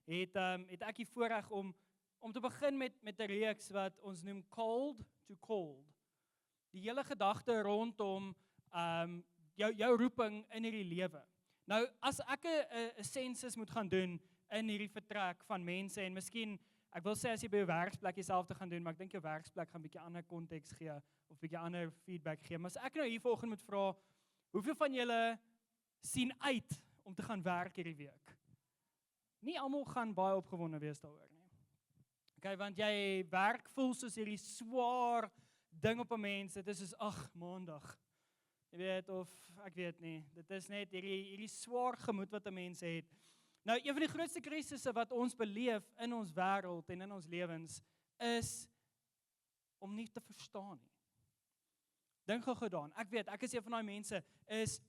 het ek die voorreg om te begin met 'n reeks wat ons noem Cold to Called. Die hele gedagte rondom jou roeping in hierdie lewe. Nou, as ek 'n sensus moet gaan doen in hierdie vertrek van mense en miskien, ek wil sê as jy by jou werksplek jouself te gaan doen, maar ek dink jou werksplek gaan 'n bietjie ander konteks gee of 'n bietjie ander feedback gee. Maar as ek nou hier vanoggend moet vra, hoeveel van julle sien uit om te gaan werk hierdie week? Nie almal gaan baie opgewonde wees daaroor nie. Okay, want jy werk voel soos hierdie swaar ding op 'n mens. Dit is soos maandag. Jy weet, of ek weet nie. Dit is net hierdie swaar gemoed wat 'n mens het. Nou, een van die grootste krisisse wat ons beleef in ons wêreld en in ons lewens is om nie te verstaan nie. Dink gou daaraan. Ek weet, ek is een van daai mense is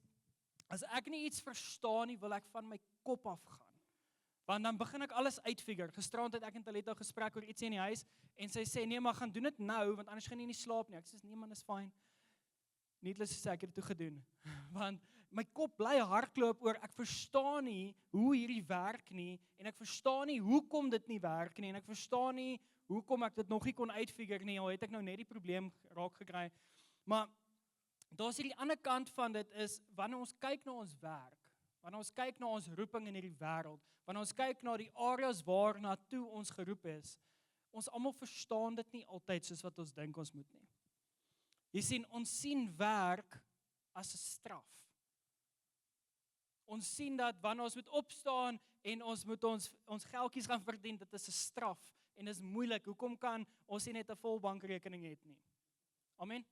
as ek nie iets verstaan nie, wil ek van my kop af gaan. Want dan begin ek alles uitfigure. Gisterand het ek en Taletta gesprek oor ietsie in die huis en sy sê nee, maar gaan doen dit nou want anders gaan jy nie slaap nie. Ek sê nee man, is fyn. Needless to say, ek het dit toe gedoen. Want my kop bly hardloop oor ek verstaan nie hoe hierdie werk nie en ek verstaan nie hoekom dit nie werk nie en ek verstaan nie hoekom ek dit nog nie kon uitfigure nie. Al het ek nou net die probleem raak gekry. Maar daar's hierdie ander kant van dit is wanneer ons kyk na ons werk, wanneer ons kyk na ons roeping in hierdie wêreld, wanneer ons kyk na die areas waarna toe ons geroep is, ons almal verstaan dit nie altyd soos wat ons dink ons moet nie. Jy sien, ons sien werk as 'n straf. Ons sien dat wanneer ons moet opstaan en ons moet ons geldjies gaan verdien, dit is 'n straf en dit is moeilik. Hoekom kan ons nie net 'n vol bankrekening hê nie? Amen.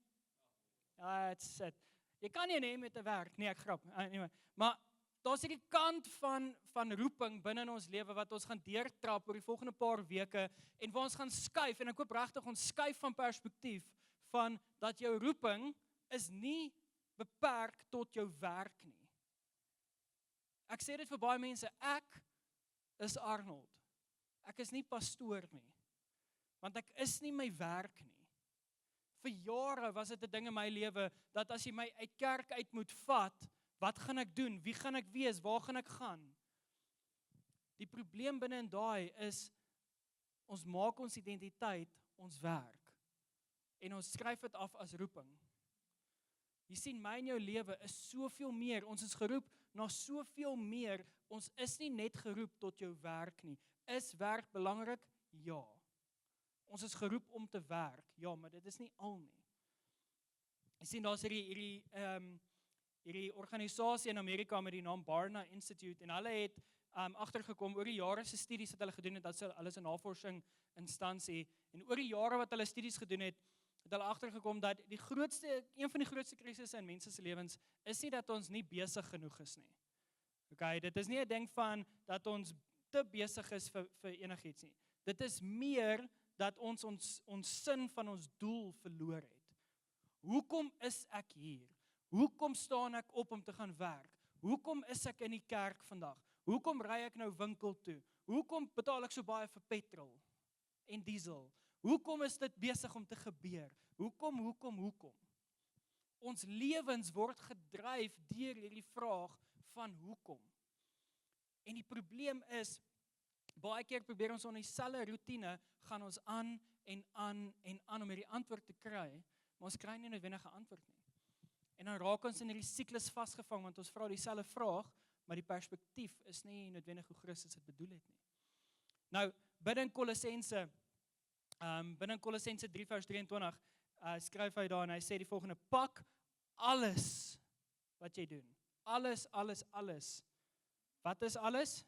Ja, it's it. Jy kan nie neem met 'n werk. Nee, ek grap. Anyway, maar daar's hierdie kant van roeping binne in ons lewe wat ons gaan deurtrap oor die volgende paar weke en waar ons gaan skuif en ek hoop regtig ons skuif van perspektief van dat jou roeping is nie beperk tot jou werk nie. Ek sê dit vir baie mense, ek is Arnold. Ek is nie pastoor nie. Want ek is nie my werk nie. Vir jare was dit 'n ding in my lewe dat as jy my uit kerk uit moet vat, wat gaan ek doen? Wie gaan ek wees? Waar gaan ek gaan? Die probleem binne in daai is ons maak ons identiteit ons werk en ons skryf dit af as roeping. Jy sien, my en jou lewe is soveel meer. Ons is geroep na soveel meer. Ons is nie net geroep tot jou werk nie. Is werk belangrik? Ja. Ons is geroep om te werk. Ja, maar dit is nie al nie. Jy sien, daar's hierdie organisasie in Amerika met die naam Barna Institute en hulle het agtergekom oor die jare se studies wat hulle gedoen het, dat hulle is 'n navorsing instansie en oor die jare wat hulle studies gedoen het hulle agtergekom dat een van die grootste krisisse in mense se lewens is nie dat ons nie besig genoeg is nie. Okay, dit is nie 'n ding van dat ons te besig is vir enigiets nie. Dit is meer dat ons sin van ons doel verloor het. Hoekom is ek hier? Hoekom staan ek op om te gaan werk? Hoekom is ek in die kerk vandag? Hoekom ry ek nou winkel toe? Hoekom betaal ek so baie vir petrol en diesel? Hoekom is dit besig om te gebeur? Hoekom? Ons lewens word gedryf deur hierdie vraag van hoekom. En die probleem is, baie keer probeer ons in dieselfde roetine, gaan ons aan om hierdie antwoord te kry, maar ons kry nie noodwendige antwoord nie. En dan raak ons in hierdie siklus vasgevang, want ons vra dieselfde vraag, maar die perspektief is nie noodwendig hoe Christus dit bedoel het nie. Nou, binne Kolossense 3 vers 23, skryf hy daar en hy sê die volgende, pak alles wat jy doen. Alles. Wat is alles?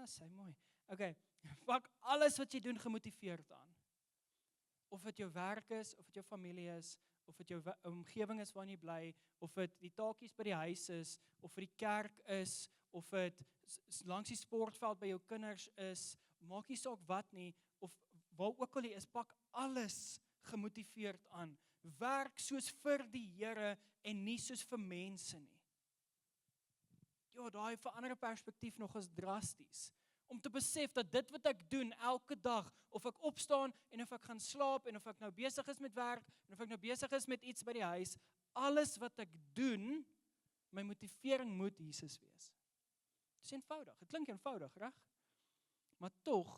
Sê mooi. Okay, pak alles wat jy doen gemotiveerd aan. Of dit jou werk is, of dit jou familie is, of dit jou omgewing is waarin jy bly, of dit die taakies by die huis is, of dit die kerk is, of dit langs die sportveld by jou kinders is, maak nie saak wat nie, of waar ook al jy is, pak alles gemotiveerd aan. Werk soos vir die Here en nie soos vir mense nie. Ja, daai verander perspektief nog is drasties. Om te besef dat dit wat ek doen elke dag, of ek opstaan en of ek gaan slaap en of ek nou besig is met werk en of ek nou besig is met iets by die huis, alles wat ek doen, my motivering moet Jesus wees. Dis eenvoudig. Dit klink eenvoudig, reg? Maar tog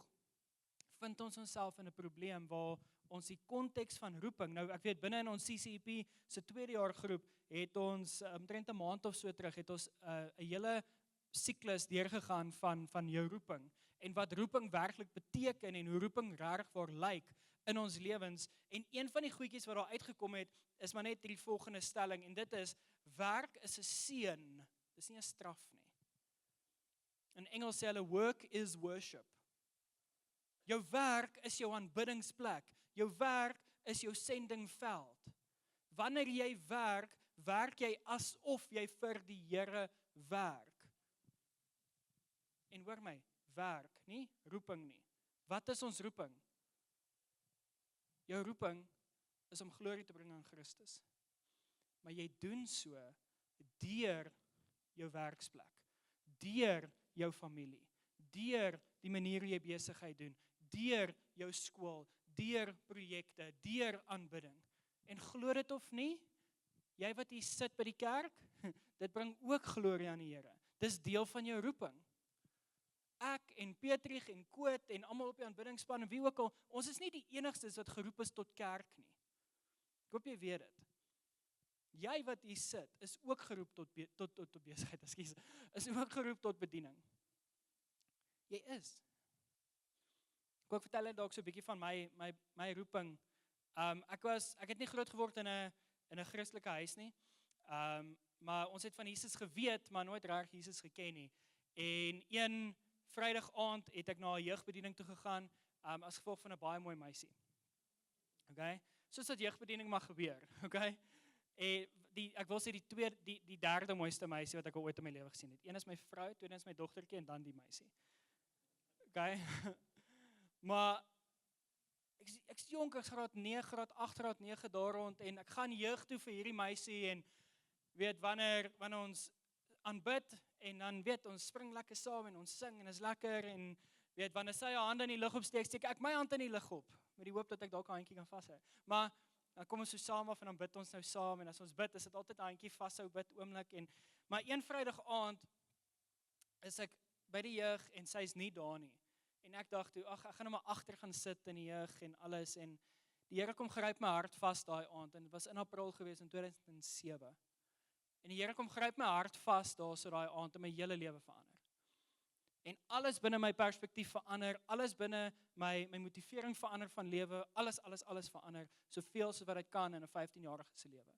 vind ons onsself in 'n probleem waar ons die konteks van roeping, nou ek weet binne in ons CCEP se tweede jaar groep het ons omtrent 'n maand of so terug het ons 'n hele siklus deurgegaan van jou roeping en wat roeping werklik beteken en hoe roeping regtig waar lyk in ons lewens. En een van die goedjies wat daar uitgekom het is maar net die volgende stelling en dit is werk is 'n seën, dis nie 'n straf nie. In Engels sê hulle work is worship. Jou werk is jou aanbiddingsplek. Jou werk is jou sendingveld. Wanneer jy werk, werk jy asof jy vir die Here werk. En hoor my, werk, nie roeping nie. Wat is ons roeping? Jou roeping is om glorie te bring aan Christus. Maar jy doen so deur jou werksplek, deur jou familie, deur die manier hoe jy besigheid doen, deur jou skool, deur projekte, deur aanbidding. En glo dit of nie, jy wat hier sit by die kerk, dit bring ook glorie aan die Here. Dis deel van jou roeping. Ek en Petrich en Koot en almal op die aanbiddingsspan en wie ook al, ons is nie die enigstes wat geroep is tot kerk nie. Ek hoop jy weet dit. Jy wat hier sit, is ook geroep tot besigheid, is ook geroep tot bediening. Jy is. Ek wil vertel net dalk so 'n bietjie van my roeping. Ek het nie groot geword in 'n Christelike huis nie. Maar ons het van Jesus geweet, maar nooit reg Jesus geken nie. En een Vrydag aand het ek na 'n jeugbediening toe gegaan, as gevolg van 'n baie mooi meisie. Okay? Soos wat jeugbediening mag gebeur, okay? En ek wil sê die derde mooiste meisie wat ek al ooit in my lewe gesien het. Een is my vrou, tweede is my dogtertjie en dan die meisie. Okay? Maar ek is jonk, ek is graad 9, graad 8, graad 9 daar rond en ek gaan jeug toe vir hierdie meisie en weet wanneer ons aanbid en dan weet ons spring lekker saam en ons sing en is lekker en weet wanneer sy haar hande in die lug opsteek, steek ek my hand in die lug op met die hoop dat ek dalk 'n handjie kan vashou. Maar dan kom ons so saam af en dan bid ons nou saam en as ons bid is dit altyd 'n handjie vashou bid oomblik en maar een Vrydag aand is ek by die jeug en sy's nie daar nie. En ek dacht toe, ek gaan nou maar agter gaan sit in die jeug en alles en die Here kom gryp my hart vas daai aand en dit was in April gewees in 2007. En die Here kom gryp my hart vas daar so daai aand en my hele lewe verander. En alles binne my perspektief verander, alles binne my motivering verander van lewe, alles verander, soveel soos wat dit kan in 'n 15-jarige se lewe.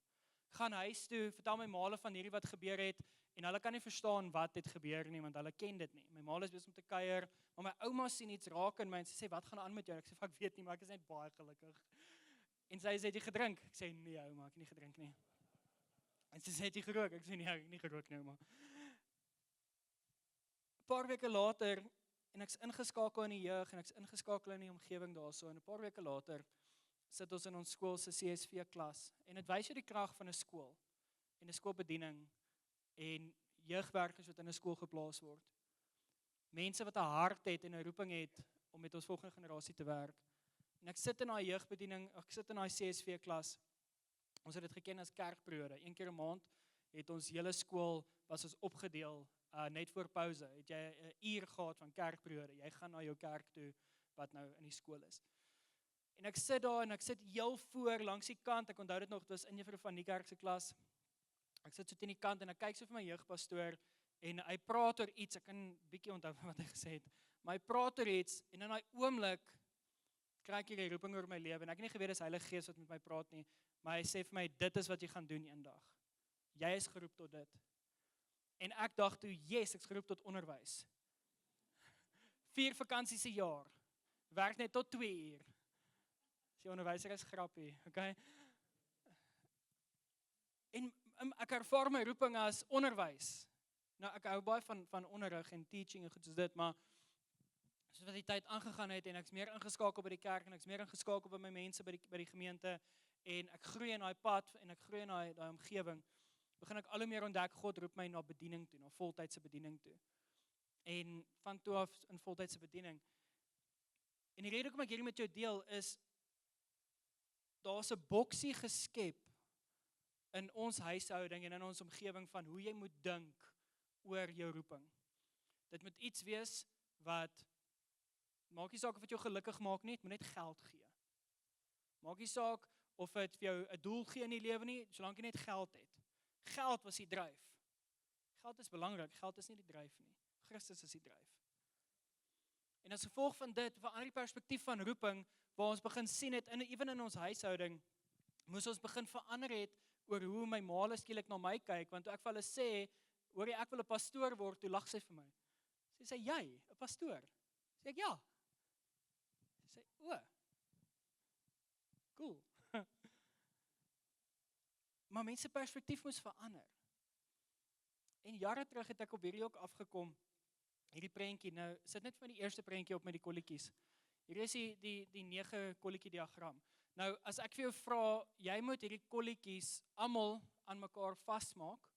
Gaan huis toe, vertel my maale van hierdie wat gebeur het en hulle kan nie verstaan wat het gebeur nie want hulle ken dit nie. My ma is besig om te kuier, maar my ouma sien iets raak in my en sy sê wat gaan aan met jou? Ek sê ek weet nie, maar ek is net baie gelukkig. En sy sê het jy gedrink? Ek sê nee ouma, ek het nie gedrink nie. En sy sê het jy gerook? Ek sê nee, ek het nie gerook nie ouma. 'n Paar weke later en ek's ingeskakel in die jeug en ek's ingeskakel in die omgewing daarso en 'n paar weke later sit ons in ons skool se CSV klas en dit wys jou die krag van 'n skool en 'n skoolbediening en jeugwerkers wat in 'n skool geplaas word. Mense wat 'n hart het en 'n roeping het om met ons volgende generasie te werk. En ek sit in daai jeugbediening, ek sit in daai CSV klas. Ons het dit geken as kerkperiode. Een keer 'n maand het ons hele skool was ons opgedeel net voor pouse. Het jy 'n uur gehad van kerkperiode. Jy gaan na jou kerk toe wat nou in die skool is. En ek sit daar en ek sit heel voor langs die kant. Ek onthou dit nog, dit was in Juffrou van die kerk se klas. Ek sit so teen die kant en ek kyk so vir my jeugpastoor en hy praat oor iets. Ek kan bietjie onthou wat hy gesê het. Maar hy praat oor iets en in daai oomblik kry ek hierdie roeping oor my lewe en ek het nie geweet dis Heilige Gees wat met my praat nie, maar hy sê vir my dit is wat jy gaan doen eendag. Jy is geroep tot dit. En ek dacht toe, yes, ek is geroep tot onderwys. 4 vakansies 'n jaar. Werk net tot 2 uur. As jy onderwyser is grappie, okay? En ek ervaar my roeping as onderwys. Nou ek hou baie van onderrig en teaching en goed soos dit, maar soos wat die tyd aangegaan het en ek's meer ingeskakel by die kerk en ek's meer ingeskakel by my mense by die gemeente en ek groei in daai pad en ek groei in daai omgewing. Begin ek al hoe meer ontdek, God roep my na bediening toe, na voltydse bediening toe. En van toe af in voltydse bediening. En die rede hoekom ek hierdie met jou deel is, daar's 'n boksie geskep in ons huishouding en in ons omgewing van hoe jy moet dink oor jou roeping. Dit moet iets wees wat, maak nie saak of dit jou gelukkig maak nie, het moet net geld gee. Maak nie saak of dit vir jou 'n doel gee in die lewe nie, solank jy net geld het. Geld was die dryf. Geld is belangrik, geld is nie die dryf nie. Christus is die dryf. En as gevolg van dit, verander die perspektief van roeping, waar ons begin sien het, ewen in ons huishouding, moes ons begin verander het, oor hoe my ma skielik na my kyk, want toe ek vir hulle sê, hoor jy, ek wil 'n pastoor word, toe lag sy vir my. Sy sê, jy, 'n pastoor? Sê ek, ja. Sy sê, o, cool. Maar mense perspektief moes verander. En jare terug het ek op hierdie ook afgekom, hierdie prentjie, nou sit net vir die eerste prentjie op met die kolletjies. Hier is die 9 kolletjie diagram. Nou, as ek vir jou vra, jy moet hierdie kolletjies almal aan mekaar vasmaak,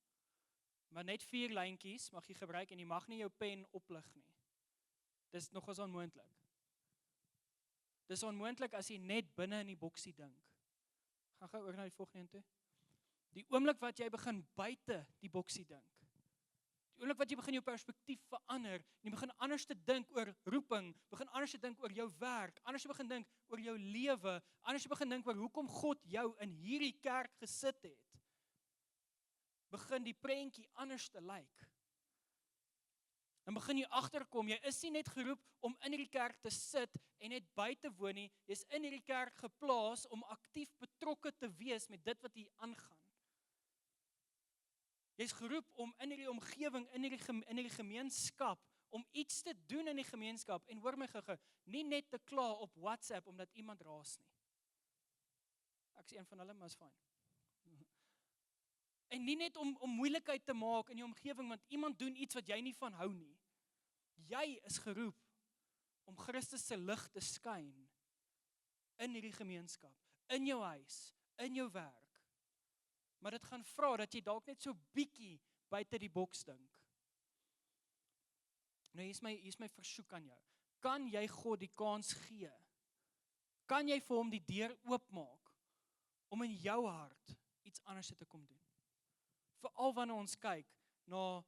maar net 4 lyntjies mag jy gebruik en jy mag nie jou pen oplig nie. Dis nogals onmoontlik. Dis onmoontlik as jy net binne in die boksie dink. Gaan gou oor na die volgende een toe. Die oomblik wat jy begin buite die boksie dink, die oomblik wat jy begin jou perspektief verander, en jy begin anders te dink oor roeping, begin anders te dink oor jou werk, anders te begin dink oor jou lewe, anders te begin dink oor hoekom God jou in hierdie kerk gesit het, begin die prentjie anders te lyk. Dan begin jy agterkom, jy is nie net geroep om in hierdie kerk te sit en net buite woon nie, jy is in hierdie kerk geplaas om aktief betrokke te wees met dit wat hier aangaan. Jy is geroep om in hierdie omgewing, in hierdie gemeenskap, om iets te doen in die gemeenskap, en hoor my gou, nie net te kla op WhatsApp omdat iemand raas nie. Ek is een van hulle, maar is fyn. En nie net om moeilikheid te maak in die omgewing, want iemand doen iets wat jy nie van hou nie. Jy is geroep om Christus se lig te skyn in hierdie gemeenskap, in jou huis, in jou werk. Maar dit gaan vra dat jy dalk net so bietjie buite die boks dink. Nou hier is my versoek aan jou. Kan jy God die kans gee? Kan jy vir hom die deur oopmaak om in jou hart iets anders te kom doen? Veral wanneer ons kyk na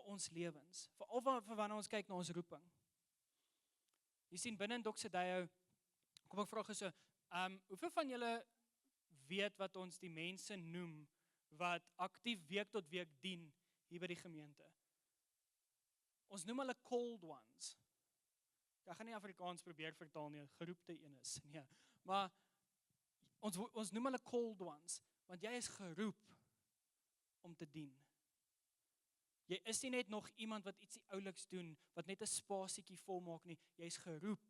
ons lewens, veral wanneer ons kyk na ons roeping. Jy sien binne in Doxodeo, kom ek vra so, hoeveel van julle weet wat ons die mense noem, wat aktief week tot week dien, hier by die gemeente? Ons noem hulle called ones. Ek gaan nie Afrikaans probeer vertaal nie, geroepte een is, nee. Maar ons noem hulle called ones, want jy is geroep om te dien. Jy is nie net nog iemand wat ietsie ouliks doen, wat net 'n spasietjie volmaak nie, jy is geroep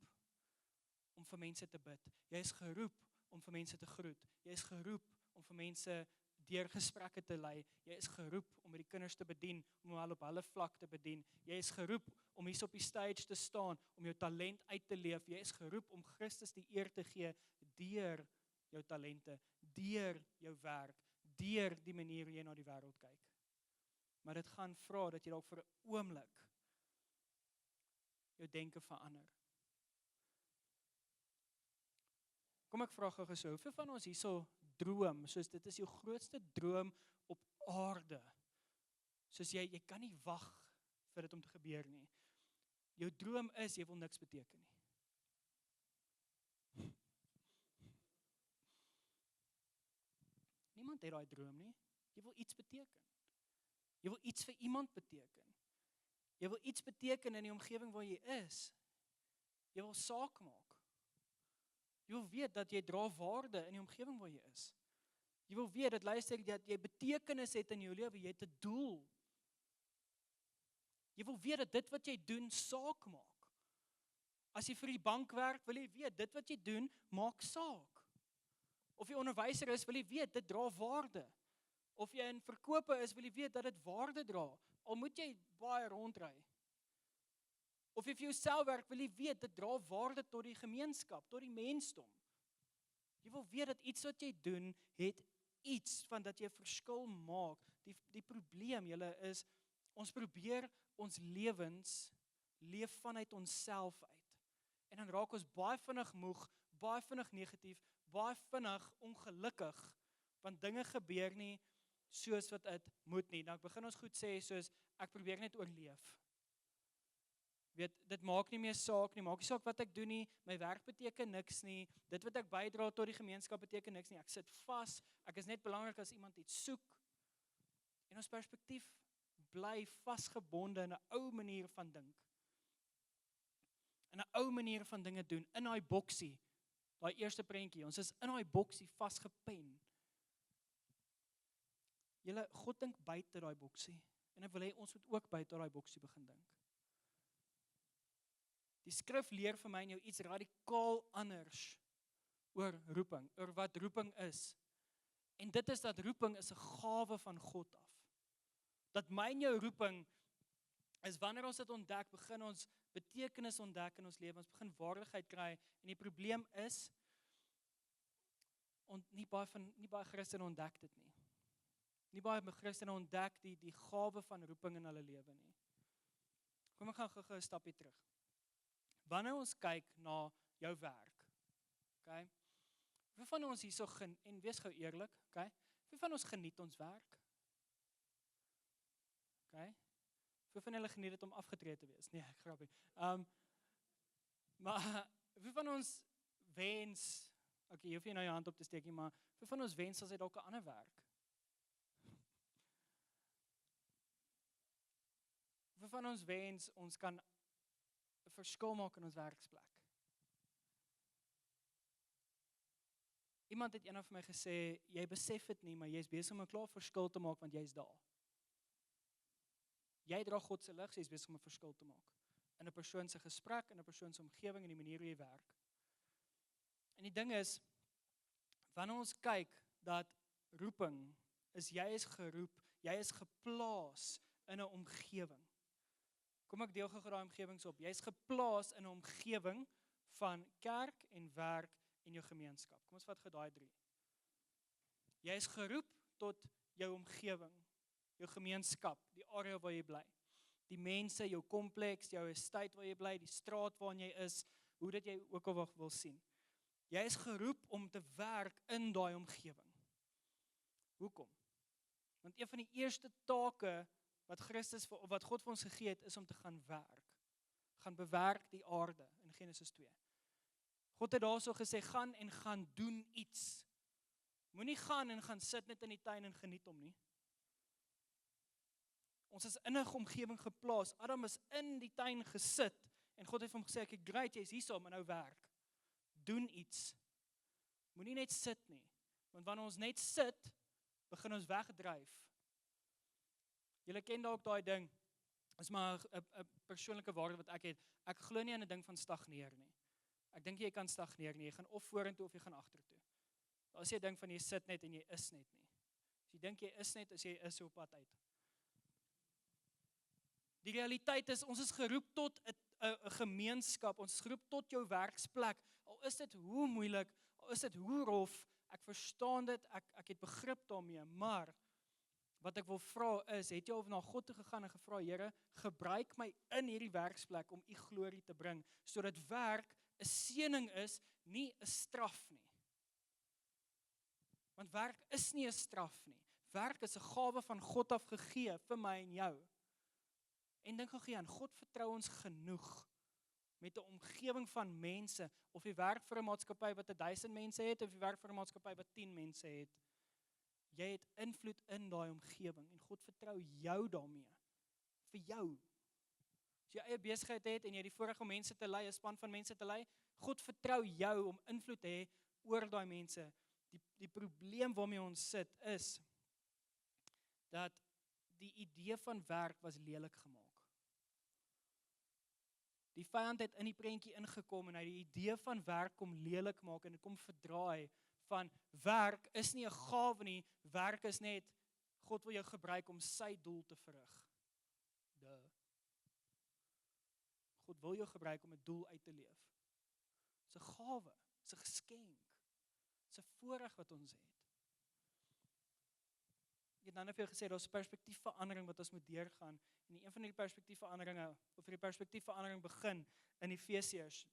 om vir mense te bid. Jy is geroep om vir mense te groet. Jy is geroep om vir mense deur gesprekke te lei. Jy is geroep om met die kinders te bedien, om hulle op hulle vlak te bedien. Jy is geroep om hier op die stage te staan, om jou talent uit te leef. Jy is geroep om Christus die eer te gee deur jou talente, deur jou werk, deur die manier hoe jy na die wêreld kyk. Maar dit gaan vra dat jy dalk vir 'n oomblik jou denke verander. Kom ek vra gou so, hoeveel van ons hierso droom, soos dit is jou grootste droom op aarde, soos jy kan nie wag vir dit om te gebeur nie. Jou droom is, jy wil niks beteken nie. Niemand het daai droom nie. Jy wil iets beteken. Jy wil iets vir iemand beteken. Jy wil iets beteken in die omgewing waar jy is. Jy wil saak maak. Jy wil weet dat jy dra waarde in die omgewing waar jy is. Jy wil weet dat jy betekenis het in jou lewe, jy het 'n doel. Jy wil weet dat dit wat jy doen saak maak. As jy vir die bank werk, wil jy weet dit wat jy doen maak saak. Of jy onderwyser is, wil jy weet dit dra waarde. Of jy in verkope is, wil jy weet dat dit waarde dra. Al moet jy baie rondry. Of jy vir jouself werk, wil jy weet dit dra waarde tot die gemeenskap, tot die mensdom. Jy wil weet dat iets wat jy doen, het iets van dat jy 'n verskil maak. Die probleem julle is, ons probeer ons lewens leef vanuit onsself uit. En dan raak ons baie vinnig moeg, baie vinnig negatief, baie vinnig ongelukkig, want dinge gebeur nie soos wat dit moet nie. Dan begin ons goed sê soos, ek probeer net oorleef. Weet, dit maak nie meer saak nie, maak nie saak wat ek doen nie, my werk beteken niks nie, dit wat ek bydra tot die gemeenskap beteken niks nie, ek sit vas, ek is net belangrik as iemand iets soek. En ons perspektief bly vasgebonde in 'n ou manier van dink. In 'n ou manier van dinge doen, in daai boksie, daai eerste prentjie, ons is in daai boksie vasgepen. Julle, God dink buite daai boksie, en hy wil hê ons moet ook buite daai boksie begin dink. Die skrif leer vir my en jou iets radikaal anders oor roeping, oor wat roeping is. En dit is dat roeping is 'n gawe van God af. Dat my en jou roeping is wanneer ons dit ontdek, begin ons betekenis ontdek in ons lewe, ons begin waardigheid kry, en die probleem is, nie baie Christene ontdek dit nie. Nie baie Christene ontdek die gawe van roeping in hulle lewe nie. Kom ek gaan gou 'n stapie terug. Wanneer ons kyk na jou werk, okay? Wie van ons hierso en wees gou eerlik, okay? Wie van ons geniet ons werk? Okay? Wie van julle geniet dit om afgetree te wees? Nee, ek grapie. Maar wie van ons wens, okay, jy hoef nie nou jou hand op te steek nie, maar wie van ons wens as hy dalk 'n ander werk? Wie van ons wens ons kan 'n verskil maak in ons werksplek? Iemand het eendag vir my gesê, jy besef dit nie, maar jy is besig om 'n klaar verskil te maak, want jy is daar. Jy dra God se lig, jy is besig om 'n verskil te maak. In 'n persoon se gesprek, in 'n persoon se omgewing, en die manier hoe jy werk. En die ding is, wanneer ons kyk dat roeping is, jy is geroep, jy is geplaas in 'n omgewing. Kom ek deel gou daai omgewings op. Jy is geplaas in 'n omgewing van kerk en werk en jou gemeenskap. Kom ons vat gou daai 3. Jy is geroep tot jou omgewing, jou gemeenskap, die area waar jy bly. Die mense, jou kompleks, jou estate waar jy bly, die straat waarin jy is, hoe dit jy ook al wil sien. Jy is geroep om te werk in daai omgewing. Hoekom? Want een van die eerste take wat God vir ons gegee het, is om te gaan werk. Gaan bewerk die aarde in Genesis 2. God het daarso gesê, gaan doen iets. Moenie gaan sit net in die tuin en geniet hom nie. Ons is in 'n omgewing geplaas. Adam is in die tuin gesit en God het vir hom gesê, "Ek great, jy's hierso, maar nou werk. Doen iets. Moenie net sit nie, want wanneer ons net sit, begin ons wegdryf." Julle ken dalk daai ding. Is maar 'n persoonlike waarde wat ek het. Ek glo nie in 'n ding van stagneer nie. Ek dink jy kan stagneer nie. Jy gaan of vorentoe of jy gaan agtertoe. Daar is jy ding van jy sit net en jy is net nie. As jy dink jy is net, as jy is op pad uit. Die realiteit is, ons is geroep tot 'n gemeenskap, ons is geroep tot jou werksplek. Al is dit hoe moeilik, al is dit hoe rof, ek verstaan dit, ek het begrip daarmee, maar wat ek wil vra is, het jy al na God toe gegaan en gevra, Here, gebruik my in hierdie werksplek om u glorie te bring, sodat werk 'n seëning is, nie 'n straf nie. Want werk is nie 'n straf nie. Werk is 'n gawe van God af gegee vir my en jou. En dink gou aan, God vertrou ons genoeg met 'n omgewing van mense, of jy werk vir 'n maatskappy wat 1000 mense het, of jy werk vir 'n maatskappy wat 10 mense het. Jy het invloed in daai omgewing en God vertrou jou daarmee. Vir jou. As jy eie besigheid het en jy die voorreg om mense te lei, 'n span van mense te lei, God vertrou jou om invloed te hê oor daai mense. Die probleem waarmee ons sit is dat die idee van werk was lelik gemaak. Die vyand het in die prentjie ingekom en hy die idee van werk kom lelik maak en dit kom verdraai van werk is nie 'n gawe nie, werk is net God wil jou gebruik om sy doel te verrig. God wil jou gebruik om 'n doel uit te leef. Dis 'n gawe, dis 'n geskenk. Dis 'n voorreg wat ons het. Ek het nou net vir jou gesê, daar's 'n perspektiefverandering wat ons moet deurgaan. En een van die perspektiefveranderinge, of die perspektiefverandering begin in Efesiërs.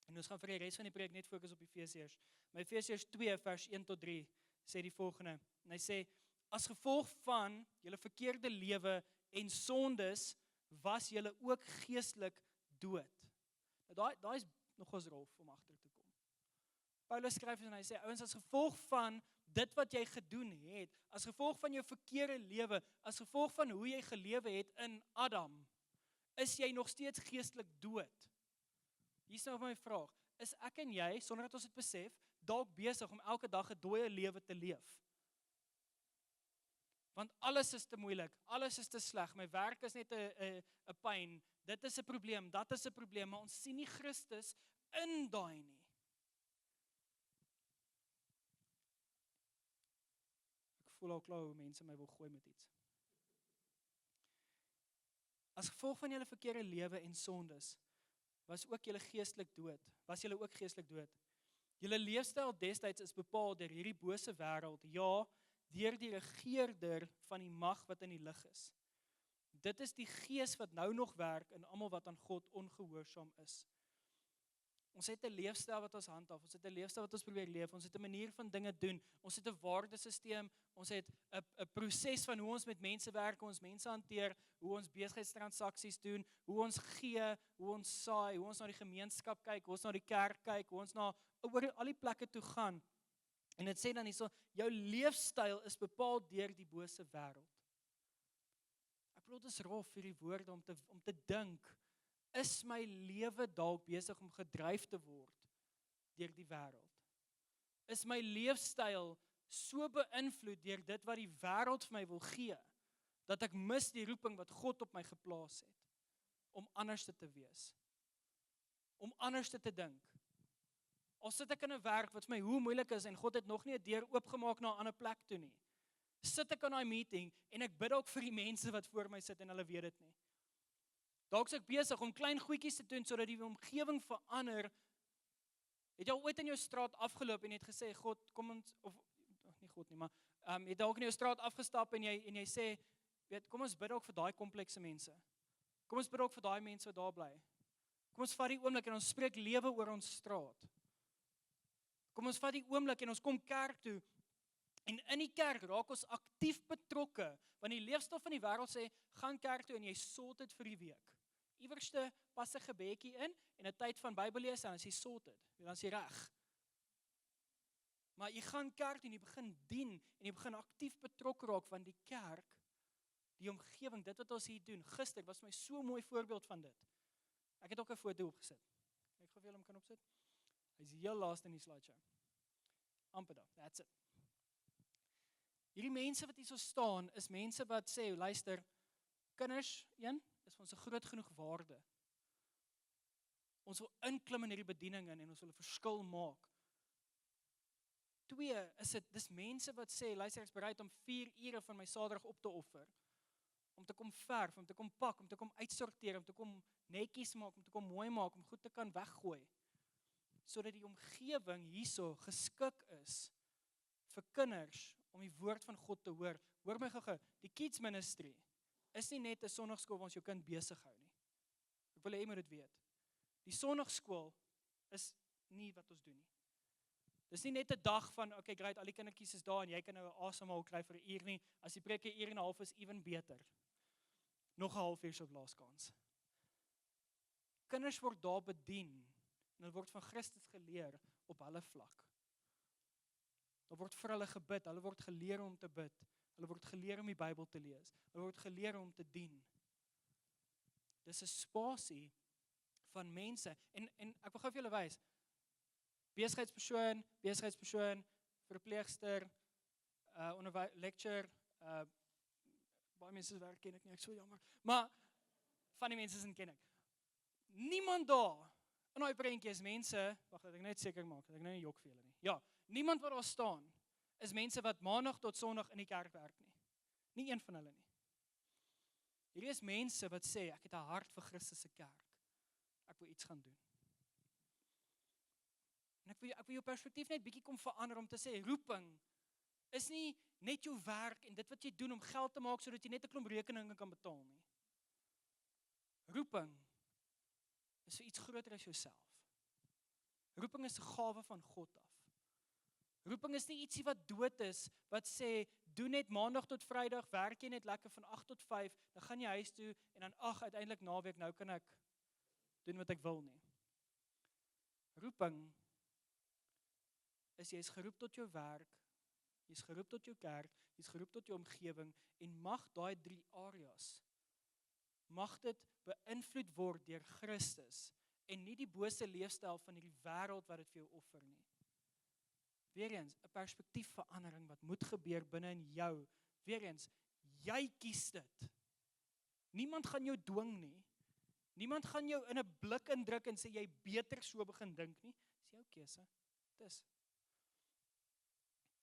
En ons gaan vir die res van die preek net fokus op Efesiërs. Maar Efesiërs 2 vers 1 tot 3 sê die volgende. En hy sê, as gevolg van julle verkeerde lewe en sondes, was julle ook geestelik dood. Nou daai is nogals rof om agter te kom. Paulus skryf en hy sê, ouens, as gevolg van dit wat jy gedoen het, as gevolg van jou verkeerde lewe, as gevolg van hoe jy gelewe het in Adam, is jy nog steeds geestelik dood. Hier is nou my vraag, is ek en jy, sonder dat ons dit besef, dalk besig om elke dag 'n dooie lewe te leef? Want alles is te moeilik, alles is te sleg, my werk is net 'n pyn, dit is 'n probleem, dat is 'n probleem, maar ons sien nie Christus in daai nie. Ek voel al klaar hoe mense my wil gooi met iets. As gevolg van julle verkeerde lewe en sondes, was ook julle geestelik dood. Was julle ook geestelik dood? Julle leefstyl destyds is bepaal deur hierdie bose wêreld, ja, deur die regeerder van die mag wat in die lig is. Dit is die gees wat nou nog werk in almal wat aan God ongehoorsaam is. Ons het 'n leefstyl wat ons handhaaf, ons het 'n leefstyl wat ons probeer leef, ons het 'n manier van dinge doen, ons het 'n waardesisteem, ons het 'n proses van hoe ons met mense werk, hoe ons mense hanteer, hoe ons besigheidstransaksies doen, hoe ons gee, hoe ons saai, hoe ons na die gemeenskap kyk, hoe ons na die kerk kyk, hoe ons na oor al die plekke toe gaan. En dit sê dan hierso, jou leefstyl is bepaal deur die bose wêreld. Ek bedoel, dit is rof vir die woorde om te dink, is my lewe dalk besig om gedryf te word deur die wêreld? Is my leefstyl so beïnvloed deur dit wat die wêreld vir my wil gee, dat ek mis die roeping wat God op my geplaas het, om anders te wees, om anders te dink? Al sit ek in 'n werk wat vir my hoe moeilik is en God het nog nie 'n deur oopgemaak na 'n ander plek toe nie. Sit ek in daai meeting en ek bid ook vir die mense wat voor my sit en hulle weet dit nie. Dalk is ek besig om klein goedjies te doen sodat die omgewing verander. Het jy al ooit in jou straat afgeloop en het gesê, God, kom ons, of nie God nie, maar het dalk in jou straat afgestap en jy sê, weet, kom ons bid ook vir daai komplekse mense. Kom ons bid ook vir daai mense wat daar bly. Kom ons vat die oomblik en ons spreek lewe oor ons straat. Kom ons vat die oomblik en ons kom kerk toe. En in die kerk raak ons aktief betrokke, want die leefstyl van die wêreld sê, gaan kerk toe en jy sorted vir die week. Iewerste pas 'n gebedjie in en 'n tyd van Bybel lees en as jy sorted, dan is jy reg. Maar jy gaan kerk en jy begin dien en jy begin aktief betrokke raak van die kerk, die omgewing, dit wat ons hier doen. Gister was my so 'n mooi voorbeeld van dit. Ek het ook 'n foto opgesit. Ek gou vir julle hom kan opsit. Hy's heel laaste in die slideshow. Amper daar, that's it. Hierdie mense wat hier so staan, is mense wat sê, luister, kinders, is vir ons 'n groot genoeg waarde. Ons wil inklim in hierdie bediening in en ons wil 'n verskil maak. 2, dis mense wat sê, luister, ek is bereid om 4 ure van my Saterdag op te offer, om te kom verf, om te kom pak, om te kom uitsorteer, om te kom netjies maak, om te kom mooi maak, om goed te kan weggooi, sodat die omgewing hierso geskik is vir kinders om die woord van God te hoor. Hoor my gou-gou, die kids ministry is nie net 'n sonnaarskool waar ons jou kind besig hou nie. Ek wil hê jy moet dit weet. Die sonnaarskool is nie wat ons doen nie. Dis nie net 'n dag van, okay, great, al die kindertjies is daar en jy kan nou 'n asemhaal kry vir 'n uur nie. As die preek 'n uur en 'n half is, ewen beter. Nog 'n halfuur so blaaskans. Kinders word daar bedien en hulle word van Christus geleer op hulle vlak. Daar word vir hulle gebid, hulle word geleer om te bid, hulle word geleer om die Bybel te lees, hulle word geleer om te dien. Dis 'n spasie van mense, en ek wil gou vir julle wys, besigheidspersoon, verpleegster, lecturer, baie mense werk ken ek nie, ek so jammer, maar van die mense sin ken ek. Niemand daar, in daai prentjie is mense, wag, dat ek net seker maak, dat ek nou nie jok vir julle nie. Ja, niemand wat daar staan, is mense wat maandag tot sonderdag in die kerk werk nie. Nie een van hulle nie. Hierdie is mense wat sê, ek het 'n hart vir Christus se kerk. Ek wil iets gaan doen. En ek wil jou perspektief net bietjie kom verander om te sê, roeping is nie net jou werk en dit wat jy doen om geld te maak sodat jy net 'n klomp rekeninge kan betaal nie. Roeping is vir iets groter as jouself. Roeping is 'n gawe van God af. Roeping is nie ietsie wat dood is, wat sê, doen net maandag tot Vrydag, werk jy net lekker van 8 tot 5, dan gaan jy huis toe, en dan uiteindelik naweek, nou kan ek doen wat ek wil nie. Roeping is jy is geroep tot jou werk, jy is geroep tot jou kerk, jy is geroep tot jou omgewing en mag daai 3 areas, mag dit beïnvloed word deur Christus en nie die bose leefstyl van hierdie wêreld wat dit vir jou offer nie. Weereens, 'n perspektiefverandering wat moet gebeur binne in jou. Weereens, jy kies dit. Niemand gaan jou dwing nie. Niemand gaan jou in 'n blik indruk en sê jy beter so begin dink nie. Dis jou keuse. Dis.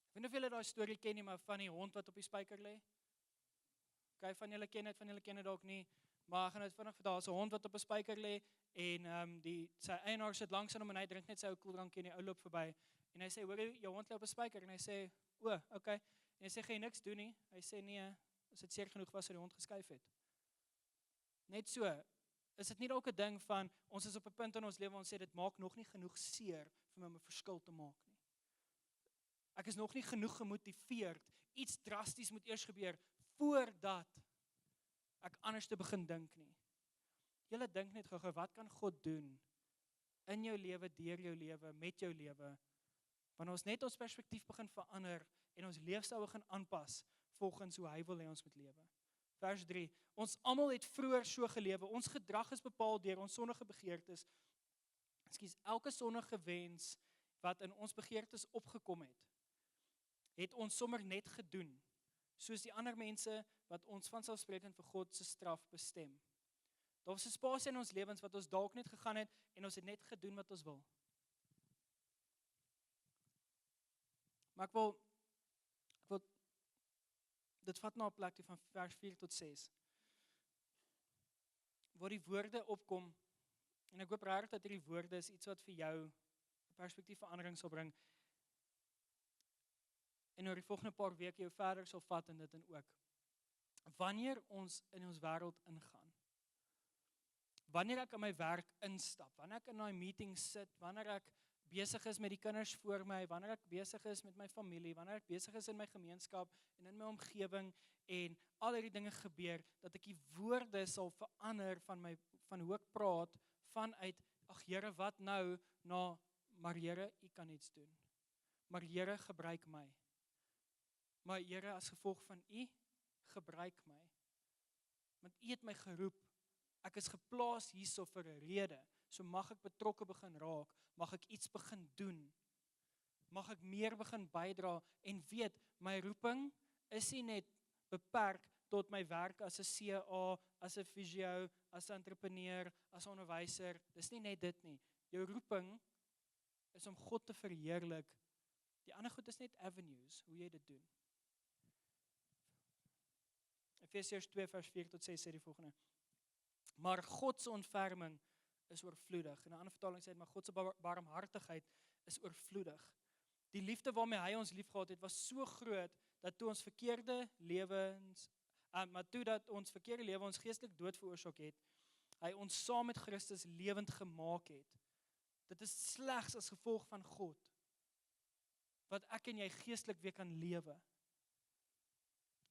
Ek weet nie of julle daai storie ken nie, maar van die hond wat op die spyker lê. Okay, van julle ken dit dalk nie, maar ek gaan dit vinnig vertel. Daar's 'n hond wat op 'n spyker lê en sy eienaar sit langs aan hom en hy drink net sy ou koeldrankie en die ou loop verby en hy sê, "Hoor jy, jou hond lê op 'n spyker?" En hy sê, "O, okay." En hy sê, "Gaan jy niks doen nie?" Hy sê, "Nee, as dit seer genoeg was sou die hond geskuif het." Net so, is dit nie dalk 'n ding van ons is op 'n punt in ons lewe waar ons sê dit maak nog nie genoeg seer vir my om 'n verskil te maak nie. Ek is nog nie genoeg gemotiveerd. Iets drasties moet eers gebeur voordat ek anders te begin dink nie. Julle dink net gou-gou, wat kan God doen in jou lewe, deur jou lewe, met jou lewe, wanneer ons net ons perspektief begin verander en ons leefstyl begin aanpas volgens hoe hy wil hê ons moet lewe. Vers 3, ons almal het vroeër so gelewe, ons gedrag is bepaal deur ons sondige begeertes. Elke sondige wens wat in ons begeertes opgekom het ons sommer net gedoen, soos die ander mense wat ons vanselfsprekend vir God se straf bestem. Daar was 'n spasie in ons lewens wat ons dalk net gegaan het en ons het net gedoen wat ons wil. Maar ek wil dit vat na 'n plek toe van vers 4 tot 6. Waar die woorde opkom en ek hoop regtig dat hierdie woorde is iets wat vir jou 'n perspektiefverandering sal bring. En oor die volgende paar weke jou verder sal vat in dit en ook. Wanneer ons in ons wêreld ingaan, wanneer ek in my werk instap, wanneer ek in daai meeting sit, wanneer ek besig is met die kinders voor my, wanneer ek besig is met my familie, wanneer ek besig is in my gemeenskap en in my omgewing en al hierdie dinge gebeur, dat ek die woorde sal verander van hoe ek praat, vanuit, ag Here, wat nou, na, maar Here, U kan iets doen. Maar Here, gebruik my. Maar Here, as gevolg van U, gebruik my. Want U het my geroep. Ek is geplaas hierso vir 'n rede. So mag ek betrokke begin raak, mag ek iets begin doen. Mag ek meer begin bydra en weet, my roeping is nie net beperk tot my werk as 'n CA, as 'n fisio, as 'n entrepreneur, as 'n onderwyser. Dis nie net dit nie. Jou roeping is om God te verheerlik. Die ander goed is net avenues, hoe jy dit doen. Efesiërs 2 vers 4 tot 6 sê die volgende. Maar God se ontferming is oorvloedig. In 'n ander vertaling sê dit, maar God se barmhartigheid is oorvloedig. Die liefde waarmee hy ons liefgehad het, was so groot, dat toe ons verkeerde lewens, ons geestelik dood veroorsaak het, hy ons saam met Christus lewend gemaak het. Dit is slegs as gevolg van God, wat ek en jy geestelik weer kan lewe.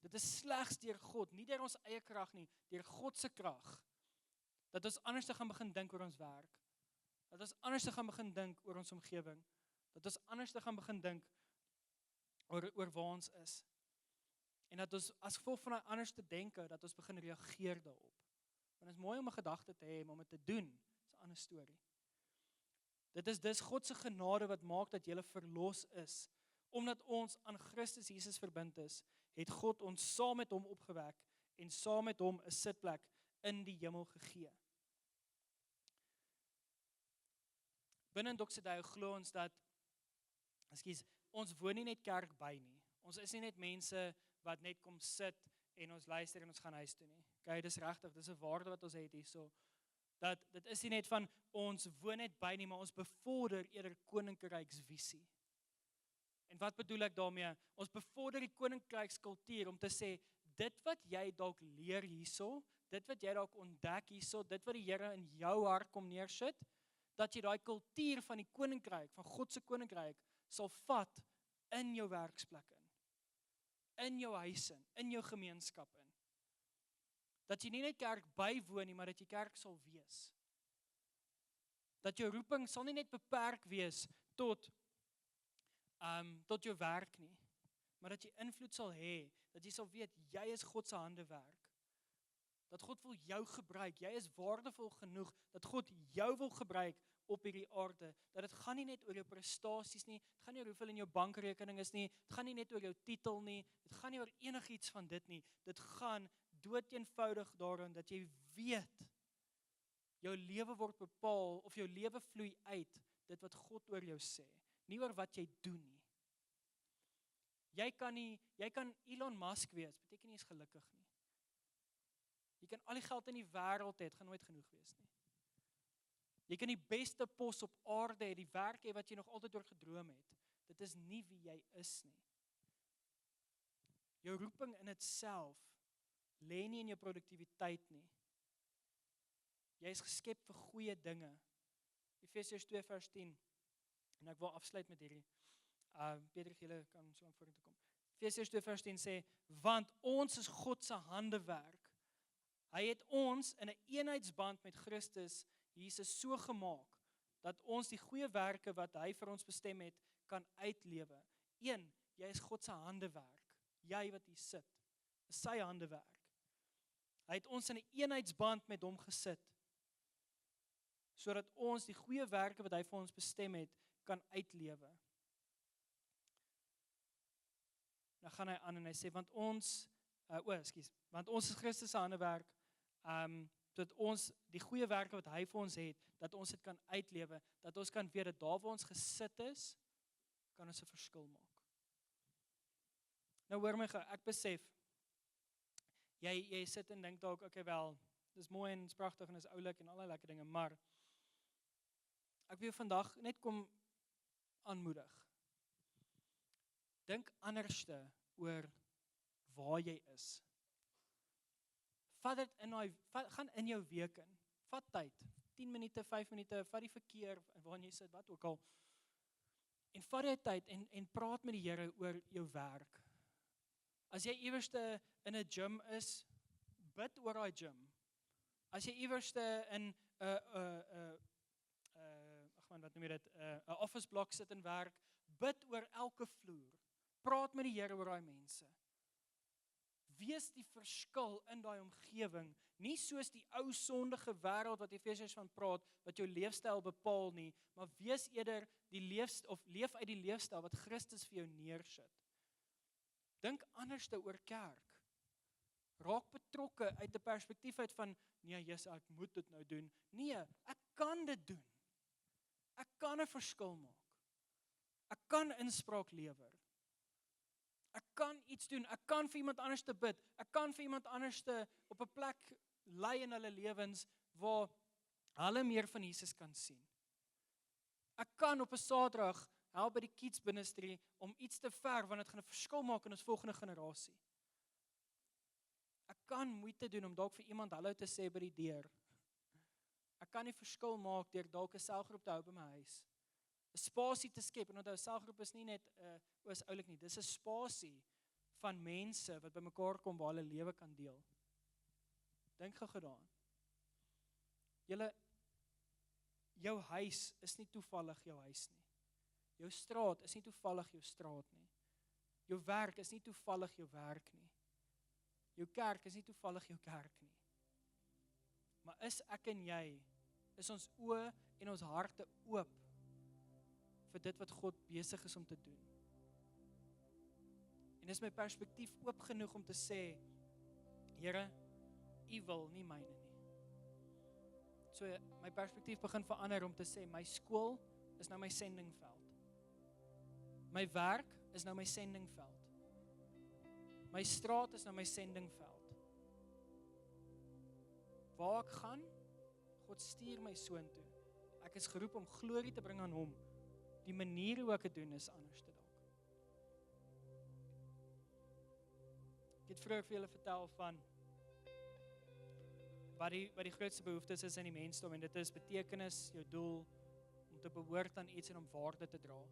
Dit is slegs deur God, nie deur ons eie krag nie, deur God se krag, dat ons anders gaan begin dink oor ons werk, dat ons anders gaan begin dink oor ons omgewing, dat ons anders gaan begin dink oor waar ons is. En dat ons as gevolg van anders te denke, dat ons begin reageer daarop. Want het is mooi om 'n gedagte te hê, maar om dit te doen, is 'n ander storie. Dit is dus God se genade wat maak dat jy verlos is. Omdat ons aan Christus Jesus verbind is, het God ons saam met hom opgewek en saam met hom 'n sitplek in die hemel gegee. Binne in Doxodeo glo ons dat, ons woon nie net kerk by nie. Ons is nie net mense wat net kom sit en ons luister en ons gaan huis toe nie. Okay, dis regtig, dis 'n waarde wat ons het hierso. Dat dit is nie net van ons woon net by nie, maar ons bevorder eerder koninkryksvisie. En wat bedoel ek daarmee? Ons bevorder die koninkrykskultuur om te sê, dit wat jy dalk leer hierso, dit wat jy dalk ontdek hierso, dit wat die Here in jou hart kom neersit, dat jy daai kultuur van die koninkryk, van God se koninkryk, sal vat in jou werksplek in jou huis in jou gemeenskap in. Dat jy nie net kerk bywoon nie, maar dat jy kerk sal wees. Dat jou roeping sal nie net beperk wees tot jou werk nie, maar dat jy invloed sal hê, dat jy sal weet, jy is God se handewerk. Dat God wil jou gebruik, jy is waardevol genoeg, dat God jou wil gebruik op hierdie aarde, dat dit gaan nie net oor jou prestasies nie, dit gaan nie oor hoeveel in jou bankrekening is nie, dit gaan nie net oor jou titel nie, dit gaan nie oor enigiets van dit nie, dit gaan doeteenvoudig daarin, dat jy weet, jou lewe word bepaal, of jou lewe vloei uit, dit wat God oor jou sê, nie oor wat jy doen nie. Jy kan Elon Musk wees, beteken nie is gelukkig nie. Jy kan al die geld in die wêreld hê, gaan nooit genoeg wees nie. Jy kan die beste pos op aarde hê, die werk hê wat jy nog altyd oor gedroom het. Dit is nie wie jy is nie. Jou roeping in itself lê nie in jou produktiwiteit nie. Jy is geskep vir goeie dinge. Efesiërs 2 vers 10. En ek wil afsluit met hierdie. Petrus, julle kan so aan vorentoe kom. Efesiërs 2 vers 10 sê, want ons is God se handewerk. Hy het ons in 'n eenheidsband met Christus Jesus so gemaak, dat ons die goeie werke wat hy vir ons bestem het, kan uitlewe. 1, jy is God se handewerk. Jy wat hier sit, is sy handewerk. Hy het ons in 'n eenheidsband met hom gesit, sodat ons die goeie werke wat hy vir ons bestem het, kan uitlewe. Dan gaan hy aan en hy sê, want ons is Christus se handewerk, dat ons die goeie werke wat hy vir ons het, dat ons dit kan uitlewe, dat ons kan weet dat daar waar ons gesit is, kan ons 'n verskil maak. Nou hoor my gou, ek besef, jy sit en dink dalk, okay wel, dis mooi en dis pragtig en dis oulik en allerlei lekker dinge, maar ek wil vandag net kom aanmoedig. Dink anderste oor waar jy is. Vat dit gaan in jou week in. Vat tyd, 10 minute, 5 minute, vat die verkeer, waar jy sit, wat ook al. En vat die tyd en praat met die Here oor jou werk. As jy iewerste in 'n gym is, bid oor daai gym. As jy iewerste in 'n office block sit en werk, bid oor elke vloer. Praat met die Here oor daai mense. Wees die verskil in daai omgewing, nie soos die ou sondige wêreld wat Efesiërs van praat, wat jou leefstyl bepaal nie, maar wees eerder leef uit die leefstyl wat Christus vir jou neersit. Dink anderste oor kerk. Raak betrokke uit 'n perspektief uit van, nee, Jesus, ek moet dit nou doen. Nee, ek kan dit doen. Ek kan 'n verskil maak. Ek kan inspraak lewer. Ek kan iets doen, ek kan vir iemand anders te bid, ek kan vir iemand anders te op 'n plek lei in hulle lewens waar hulle meer van Jesus kan sien. Ek kan op 'n Saterdag help by die kids ministry om iets te verf, want dit gaan 'n verskil maak in ons volgende generasie. Ek kan moeite doen om dalk vir iemand hallo te sê by die deur. Ek kan die verskil maak deur dalk 'n selgroep te hou by my huis. 'n Spasie te skep, en onthou, 'n selgroep is nie net is oulik nie, dis 'n spasie van mense wat bymekaar kom waar hulle lewe kan deel. Dink gou daaraan. Jou huis is nie toevallig jou huis nie. Jou straat is nie toevallig jou straat nie. Jou werk is nie toevallig jou werk nie. Jou kerk is nie toevallig jou kerk nie. Maar is ek en jy, is ons oë en ons harte oop vir dit wat God besig is om te doen. En is my perspektief oop genoeg om te sê, Here, U wil nie myne nie. So my perspektief begin verander om te sê, my skool is nou my sendingveld. My werk is nou my sendingveld. My straat is nou my sendingveld. Waar ek gaan, God stuur my soontoe. Ek is geroep om glorie te bring aan hom. Die manier hoe ek dit doen is anders te dalk. Ek het vroeër vir julle vertel van wat die grootste behoeftes is in die mensdom, en dit is betekenis, jou doel, om te behoort aan iets en om waarde te dra.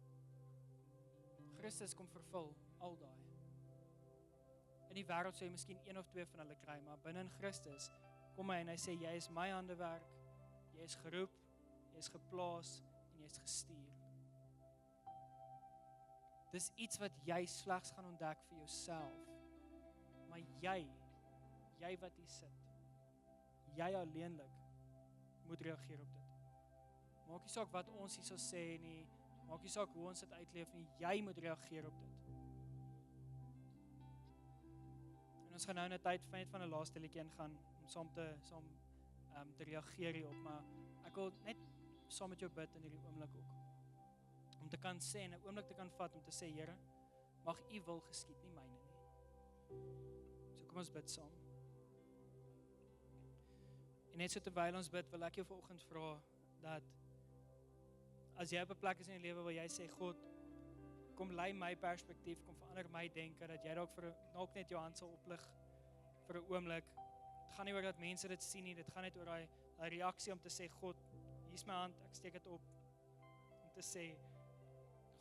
Christus kom vervul al daai. In die wêreld sou jy miskien 1 of 2 van hulle kry, maar binne in Christus kom hy en hy sê, jy is my handewerk, jy is geroep, jy is geplaas en jy is gestuur. Dis iets wat jy slegs gaan ontdek vir jouself. Maar jy wat hier sit, jy alleenlik moet reageer op dit. Maak nie saak wat ons hierso sê nie, maak nie saak hoe ons dit uitleef nie, jy moet reageer op dit. En ons gaan nou in 'n tyd van 'n laaste liedjie ingaan om saam te reageer hierop, maar ek wil net saam met jou bid in hierdie oomblik ook. Om te kan sê, en 'n oomblik te kan vat om te sê, Here, mag U wil geskied, nie myne nie. So kom ons bid saam. En net so terwyl ons bid, wil ek jou vanoggend vra dat as jy op 'n plek is in jou lewe waar jy sê, God, kom lei my perspektief, kom verander my denke, dat jy dalk net jou hand sal oplig vir 'n oomblik. Dit gaan nie oor dat mense dit sien nie, dit gaan net oor daai reaksie om te sê, God, hier is my hand, ek steek dit op. Om te sê,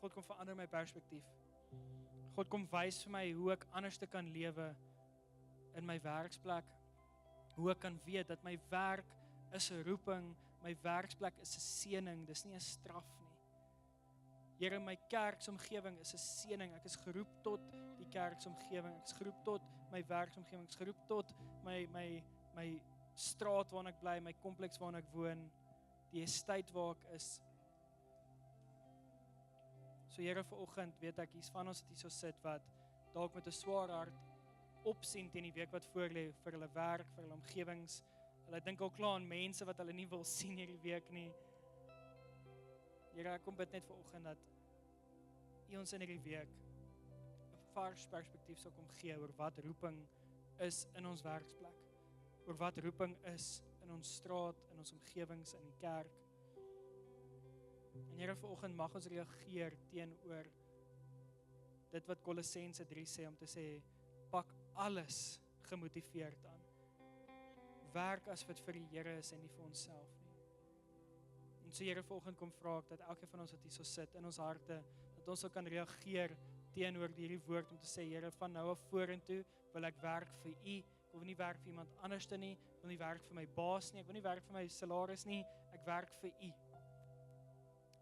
God, kom verander my perspektief. God, kom wys vir my hoe ek anders te kan lewe in my werksplek. Hoe ek kan weet dat my werk is 'n roeping, my werksplek is 'n seëning, dis nie 'n straf nie. Here, my kerksomgewing is 'n seëning. Ek is geroep tot die kerksomgewing. Ek is geroep tot my werksomgewing. Ek is geroep tot my straat waar ek bly, my kompleks waar ek woon, die estate waar ek is. So Here, vanoggend weet ek, hier's van ons wat hierso sit wat dalk met 'n swaar hart opsien teen die week wat voorlê vir hulle werk, vir hulle omgewings. Hulle dink al klaar aan mense wat hulle nie wil sien hierdie week nie. Here, ek kom bid net vanoggend dat U ons in hierdie week 'n vars perspektief sal kom gee oor wat roeping is in ons werksplek, oor wat roeping is in ons straat, in ons omgewings, in die kerk. En Here, vanoggend mag ons reageer teenoor dit wat Kolossense 3 sê, om te sê, pak alles gemotiveerd aan. Werk as wat vir die Here is en nie vir onsself nie. En so Here, vanoggend kom vra ek dat elkeen van ons wat hierso sit in ons harte, dat ons sal kan reageer teenoor hierdie woord om te sê, Here, van nou af vorentoe wil ek werk vir U. Ek wil nie werk vir iemand anders nie, ek wil nie werk vir my baas nie, ek wil nie werk vir my salaris nie, ek werk vir U.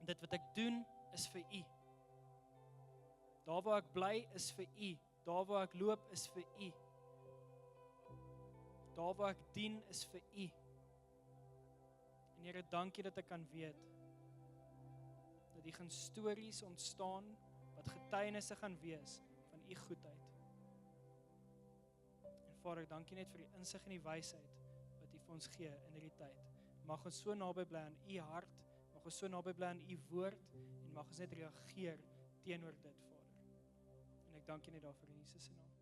En dit wat ek doen is vir U. Daar waar ek bly is vir U. Daar waar ek loop is vir U. Daar waar ek dien is vir U. En Here, dankie dat ek kan weet dat hier gaan stories ontstaan wat getuienisse gaan wees van U goedheid. En Vader, dankie net vir die insig en die wysheid wat U vir ons gee in hierdie tyd. Mag ons so naby bly aan U hart, mag ons so naby bly aan U woord en mag ons net reageer teenoor dit, Vader. En ek dank U net daarvoor in Jesus se naam.